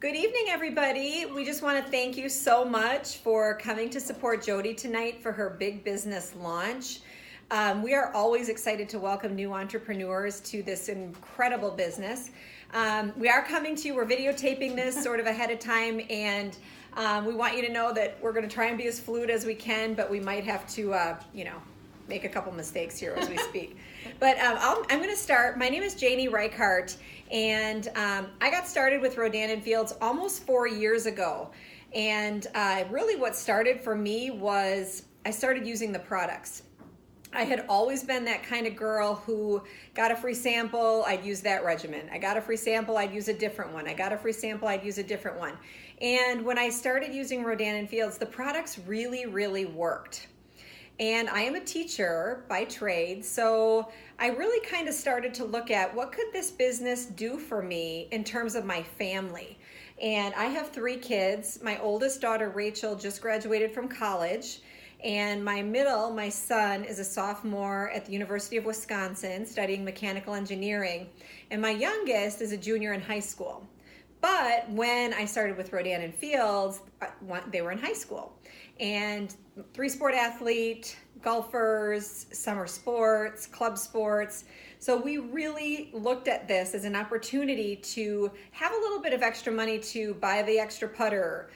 Good evening, everybody. We just want to thank you so much for coming to support Jody tonight for her big business launch. We are always excited to welcome new entrepreneurs to this incredible business. We are coming to you, we're videotaping this sort of ahead of time, and we want you to know that we're going to try and be as fluid as we can, but we might have to, make a couple mistakes here as we speak. But I'm going to start. My name is Janie Reichart, and I got started with Rodan+Fields almost 4 years ago. And really what started for me was I started using the products. I had always been that kind of girl who got a free sample, I'd use that regimen. I got a free sample, I'd use a different one. I got a free sample, I'd use a different one. And when I started using Rodan+Fields, the products really, really worked. And I am a teacher by trade, so I really kind of started to look at what could this business do for me in terms of my family. And I have 3 kids. My oldest daughter, Rachel, just graduated from college. And my son, is a sophomore at the University of Wisconsin studying mechanical engineering. And my youngest is a junior in high school. But when I started with Rodan+Fields, they were in high school. And 3-sport athlete, golfers, summer sports, club sports. So we really looked at this as an opportunity to have a little bit of extra money to buy the extra putter,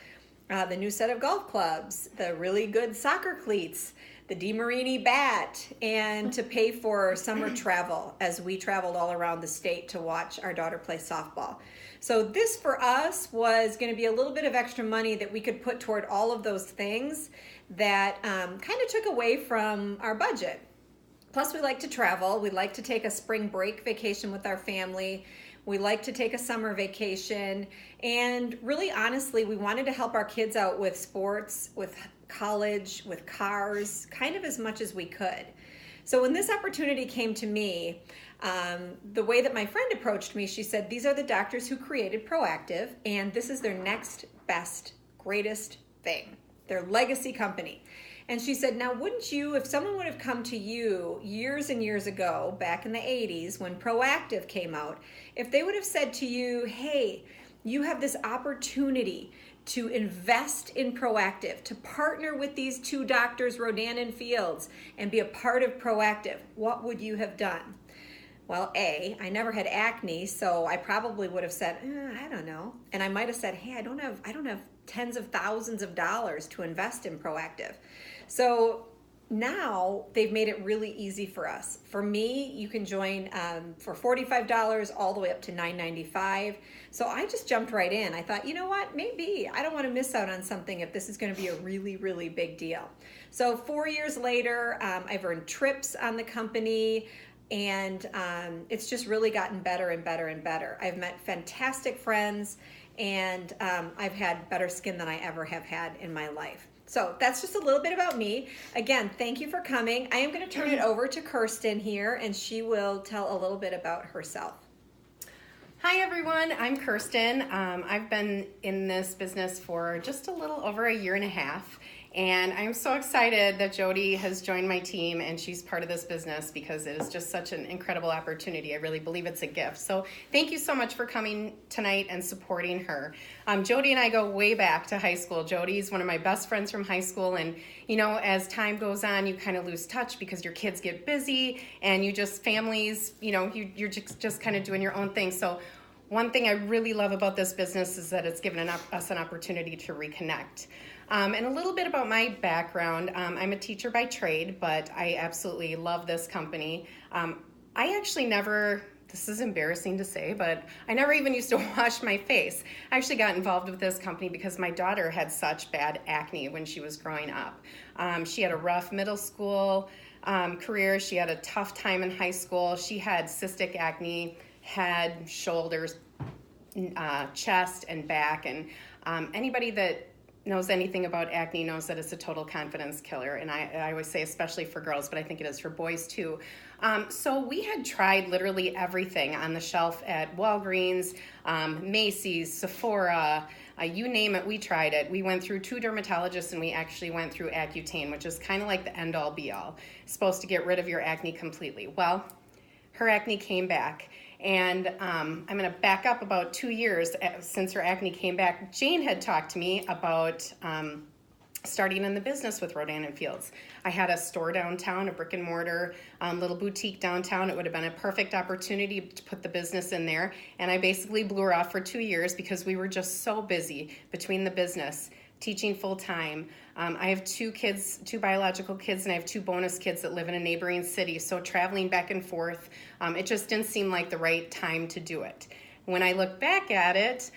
the new set of golf clubs, the really good soccer cleats, the DeMarini bat, and to pay for summer travel as we traveled all around the state to watch our daughter play softball. So this for us was going to be a little bit of extra money that we could put toward all of those things that kind of took away from our budget. Plus we like to travel. We like to take a spring break vacation with our family. We like to take a summer vacation. And really honestly, we wanted to help our kids out with sports, with college, with cars, kind of as much as we could. So when this opportunity came to me, the way that my friend approached me, she said, these are the doctors who created Proactive, and this is their next best, greatest thing, their legacy company. And she said, now wouldn't you, if someone would have come to you years and years ago, back in the 80s when Proactive came out, if they would have said to you, hey, you have this opportunity to invest in Proactive, to partner with these 2 doctors, Rodan+Fields, and be a part of Proactive, what would you have done? Well, I never had acne, so I probably would have said, I don't know. And I might have said, hey, I don't have tens of thousands of dollars to invest in Proactive. So now they've made it really easy for us. For me, you can join for $45 all the way up to $9.95. So I just jumped right in. I thought, you know what, maybe I don't want to miss out on something if this is going to be a really, really big deal. So 4 years later, I've earned trips on the company. And it's just really gotten better and better and better. I've met fantastic friends, and I've had better skin than I ever have had in my life. So that's just a little bit about me. Again, thank you for coming. I am going to turn it over to Kirsten here, and she will tell a little bit about herself. Hi everyone, I'm Kirsten. I've been in this business for just a little over a year and a half. And I'm so excited that Jody has joined my team and she's part of this business because it is just such an incredible opportunity. I really believe it's a gift. So thank you so much for coming tonight and supporting her. Jody and I go way back to high school. Jody's one of my best friends from high school, and as time goes on, you kind of lose touch because your kids get busy and you just families, you're just kind of doing your own thing. So one thing I really love about this business is that it's given us an opportunity to reconnect. And a little bit about my background. I'm a teacher by trade, but I absolutely love this company. I actually never, this is embarrassing to say, but I never even used to wash my face. I actually got involved with this company because my daughter had such bad acne when she was growing up. She had a rough middle school career. She had a tough time in high school. She had cystic acne, head, shoulders, chest, and back. And anybody that knows anything about acne knows that it's a total confidence killer. And I always say, especially for girls, but I think it is for boys too. So we had tried literally everything on the shelf at Walgreens, Macy's, Sephora, you name it, we tried it. We went through 2 dermatologists and we actually went through Accutane, which is kind of like the end all be all. It's supposed to get rid of your acne completely. Well, her acne came back. And I'm going to back up about 2 years since her acne came back. Jane had talked to me about starting in the business with Rodan+Fields. I had a store downtown, a brick and mortar little boutique downtown. It would have been a perfect opportunity to put the business in there. And I basically blew her off for 2 years because we were just so busy between the business, teaching full time. I have 2 kids, 2 biological kids, and I have 2 bonus kids that live in a neighboring city. So traveling back and forth, it just didn't seem like the right time to do it. When I look back at it,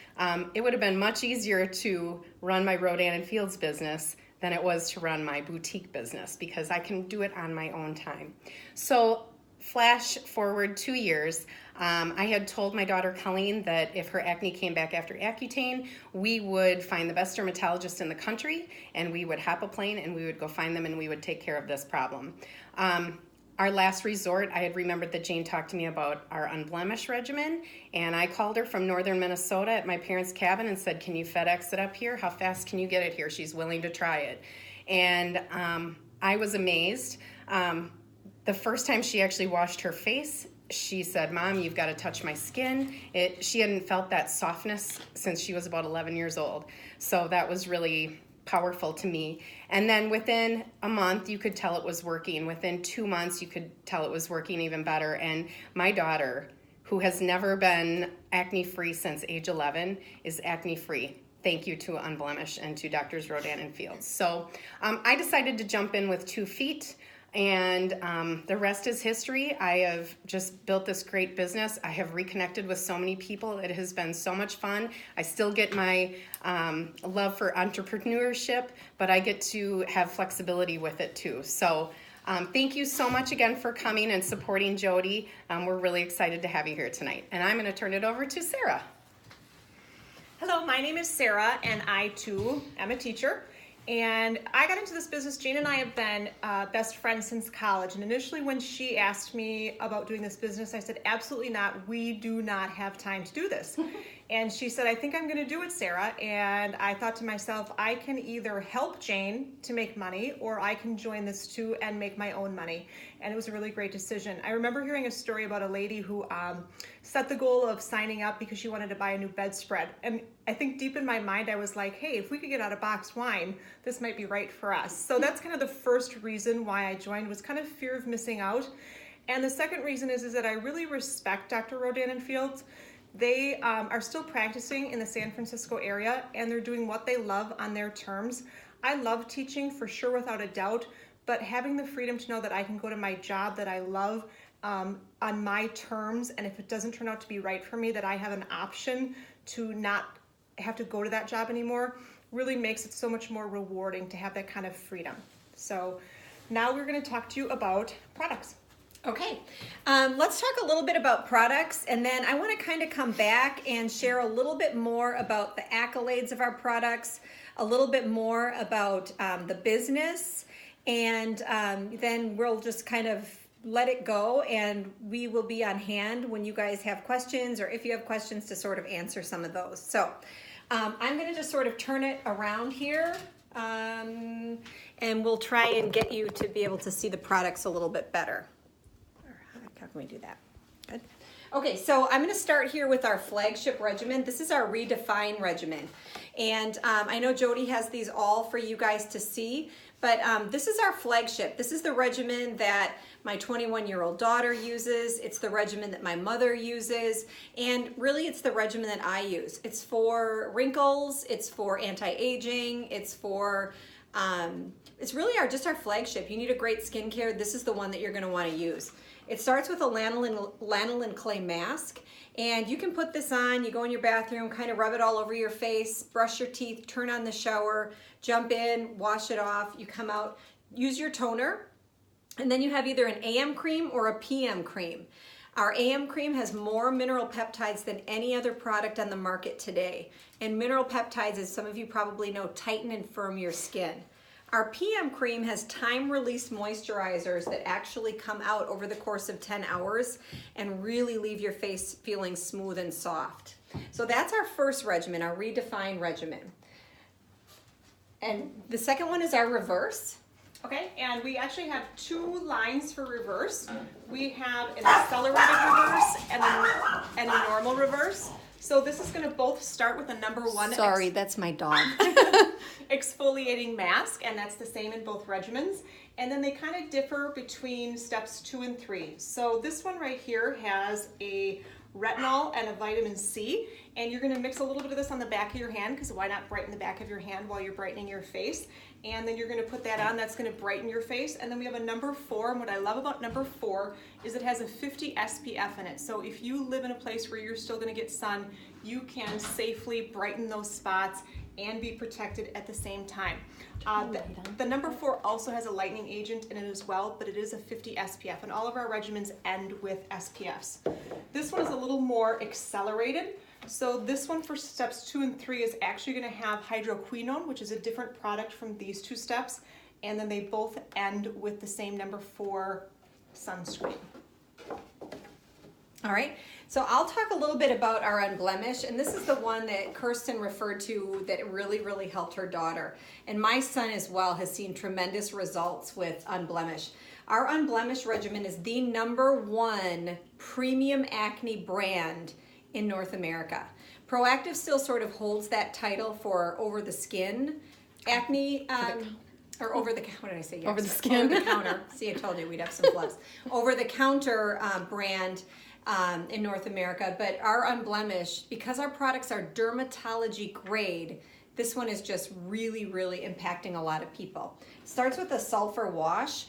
it would have been much easier to run my Rodan+Fields business than it was to run my boutique business because I can do it on my own time. So flash forward 2 years, I had told my daughter Colleen that if her acne came back after Accutane, we would find the best dermatologist in the country and we would hop a plane and we would go find them and we would take care of this problem. Our last resort, I had remembered that Jane talked to me about our Unblemished regimen, and I called her from northern Minnesota at my parents' cabin and said, can you FedEx it up here? How fast can you get it here? She's willing to try it. And I was amazed. The first time she actually washed her face, she said, Mom, you've got to touch my skin. She hadn't felt that softness since she was about 11 years old. So that was really powerful to me. And then within a month, you could tell it was working. Within 2 months, you could tell it was working even better. And my daughter, who has never been acne-free since age 11, is acne-free. Thank you to Unblemished and to Drs. Rodan+Fields. So I decided to jump in with 2 feet. And the rest is history. I have just built this great business. I have reconnected with so many people. It has been so much fun. I still get my love for entrepreneurship, but I get to have flexibility with it too. So thank you so much again for coming and supporting Jody. We're really excited to have you here tonight. And I'm going to turn it over to Sarah. Hello, my name is Sarah, and I too am a teacher. And I got into this business. Jane and I have been best friends since college. And initially when she asked me about doing this business, I said, absolutely not. We do not have time to do this. And she said, I think I'm going to do it, Sarah. And I thought to myself, I can either help Jane to make money or I can join this too and make my own money. And it was a really great decision. I remember hearing a story about a lady who set the goal of signing up because she wanted to buy a new bedspread. And I think deep in my mind, I was like, hey, if we could get out of box wine, this might be right for us. So that's kind of the first reason why I joined, was kind of fear of missing out. And the second reason is that I really respect Dr. Rodan+Fields. They are still practicing in the San Francisco area, and they're doing what they love on their terms. I love teaching for sure, without a doubt, but having the freedom to know that I can go to my job that I love on my terms, and if it doesn't turn out to be right for me, that I have an option to not have to go to that job anymore, really makes it so much more rewarding to have that kind of freedom. So now we're going to talk to you about products. Okay, let's talk a little bit about products, and then I want to kind of come back and share a little bit more about the accolades of our products, a little bit more about the business, and then we'll just kind of let it go, and we will be on hand when you guys have questions, or if you have questions, to sort of answer some of those. So I'm going to just sort of turn it around here, and we'll try and get you to be able to see the products a little bit better. How can we do that? Good. Okay, so I'm going to start here with our flagship regimen. This is our Redefine regimen. And I know Jody has these all for you guys to see, but this is our flagship. This is the regimen that my 21-year-old daughter uses. It's the regimen that my mother uses. And really, it's the regimen that I use. It's for wrinkles. It's for anti-aging. It's for... it's really just our flagship. You need a great skincare. This is the one that you're going to want to use. It starts with a lanolin clay mask, and you can put this on. You go in your bathroom, kind of rub it all over your face, brush your teeth, turn on the shower, jump in, wash it off. You come out, use your toner, and then you have either an AM cream or a PM cream. Our AM cream has more mineral peptides than any other product on the market today. And mineral peptides, as some of you probably know, tighten and firm your skin. Our PM cream has time-released moisturizers that actually come out over the course of 10 hours and really leave your face feeling smooth and soft. So that's our first regimen, our Redefine regimen. And the second one is our reverse. Okay, and we actually have two lines for reverse. We have an accelerated reverse and a normal reverse. So this is going to both start with a number 1 Sorry, that's my dog. exfoliating mask, and that's the same in both regimens. And then they kind of differ between steps 2 and 3. So this one right here has a retinol and a vitamin C, and you're going to mix a little bit of this on the back of your hand, because why not brighten the back of your hand while you're brightening your face? And then you're going to put that on. That's going to brighten your face. And then we have a number 4, and what I love about number 4 is it has a 50 SPF in it. So if you live in a place where you're still going to get sun, you can safely brighten those spots and be protected at the same time. The number 4 also has a lightening agent in it as well, but it is a 50 SPF, and all of our regimens end with SPFs. This one is a little more accelerated. So this one for steps 2 and 3 is actually going to have hydroquinone, which is a different product from these 2 steps, and then they both end with the same number 4 sunscreen. All right, so I'll talk a little bit about our Unblemished, and this is the one that Kirsten referred to that really, really helped her daughter. And my son as well has seen tremendous results with Unblemished. Our Unblemished regimen is the number 1 premium acne brand in North America. Proactive still sort of holds that title for over the skin acne, or over the, what did I say? Yes. Over the skin. Over the counter. See, I told you we'd have some flubs. Over the counter brand in North America, but our Unblemished, because our products are dermatology grade, this one is just really, really impacting a lot of people. Starts with a sulfur wash.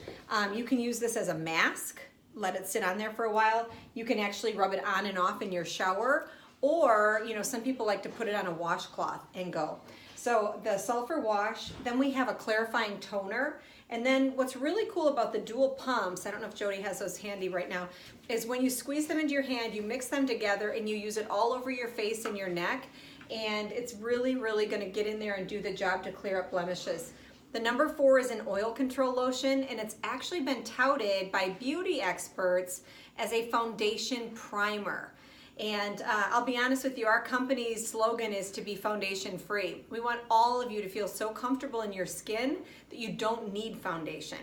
You can use this as a mask, let it sit on there for a while. You can actually rub it on and off in your shower, or some people like to put it on a washcloth and go. So the sulfur wash, then we have a clarifying toner, and then what's really cool about the dual pumps, I don't know if Jody has those handy right now, is when you squeeze them into your hand, you mix them together and you use it all over your face and your neck, and it's really, really going to get in there and do the job to clear up blemishes. The number 4 is an oil control lotion, and it's actually been touted by beauty experts as a foundation primer. And I'll be honest with you, our company's slogan is to be foundation free. We want all of you to feel so comfortable in your skin that you don't need foundation.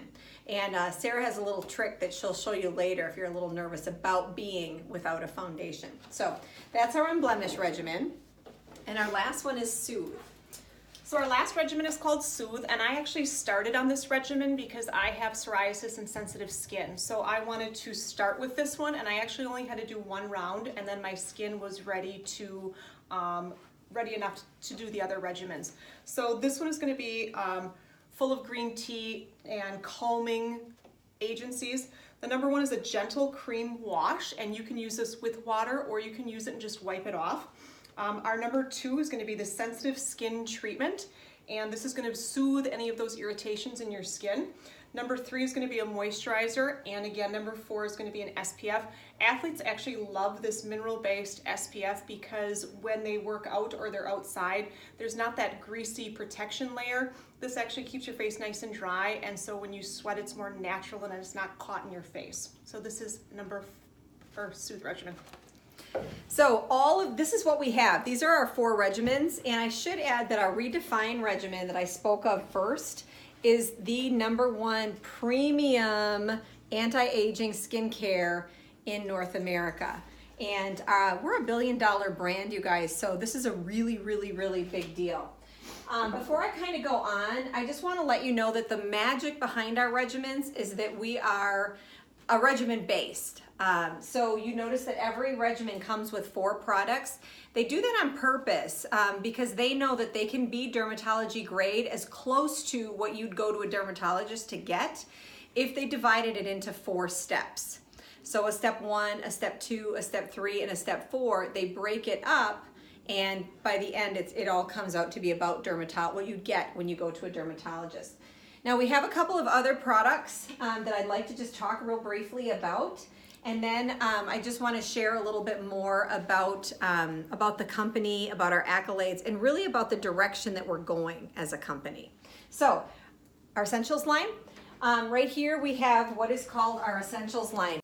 And Sarah has a little trick that she'll show you later if you're a little nervous about being without a foundation. So that's our Unblemished regimen. And our last one is Soothe. So our last regimen is called Soothe, and I actually started on this regimen because I have psoriasis and sensitive skin. So I wanted to start with this one, and I actually only had to do 1 round, and then my skin was ready enough to do the other regimens. So this one is going to be full of green tea and calming agencies. The number 1 is a gentle cream wash, and you can use this with water, or you can use it and just wipe it off. Our number 2 is going to be the sensitive skin treatment, and this is going to soothe any of those irritations in your skin. Number 3 is going to be a moisturizer, and again, number 4 is going to be an SPF. Athletes actually love this mineral-based SPF because when they work out or they're outside, there's not that greasy protection layer. This actually keeps your face nice and dry, and so when you sweat, it's more natural and it's not caught in your face. So this is Soothe regimen. So this is what we have. These are our 4 regimens, and I should add that our Redefine regimen that I spoke of first is the number 1 premium anti-aging skincare in North America. And we're a $1 billion brand, you guys, so this is a really, really, really big deal. Before I kind of go on, I just want to let you know that the magic behind our regimens is that we are a regimen based. So you notice that every regimen comes with 4 products. They do that on purpose because they know that they can be dermatology grade, as close to what you'd go to a dermatologist to get, if they divided it into 4 steps. So a step 1, a step 2, a step 3, and a step 4, they break it up, and by the end it all comes out to be about what you get when you go to a dermatologist. Now we have a couple of other products that I'd like to just talk real briefly about. And then I just want to share a little bit more about the company, about our accolades, and really about the direction that we're going as a company. So our Essentials line, right here we have what is called our Essentials line.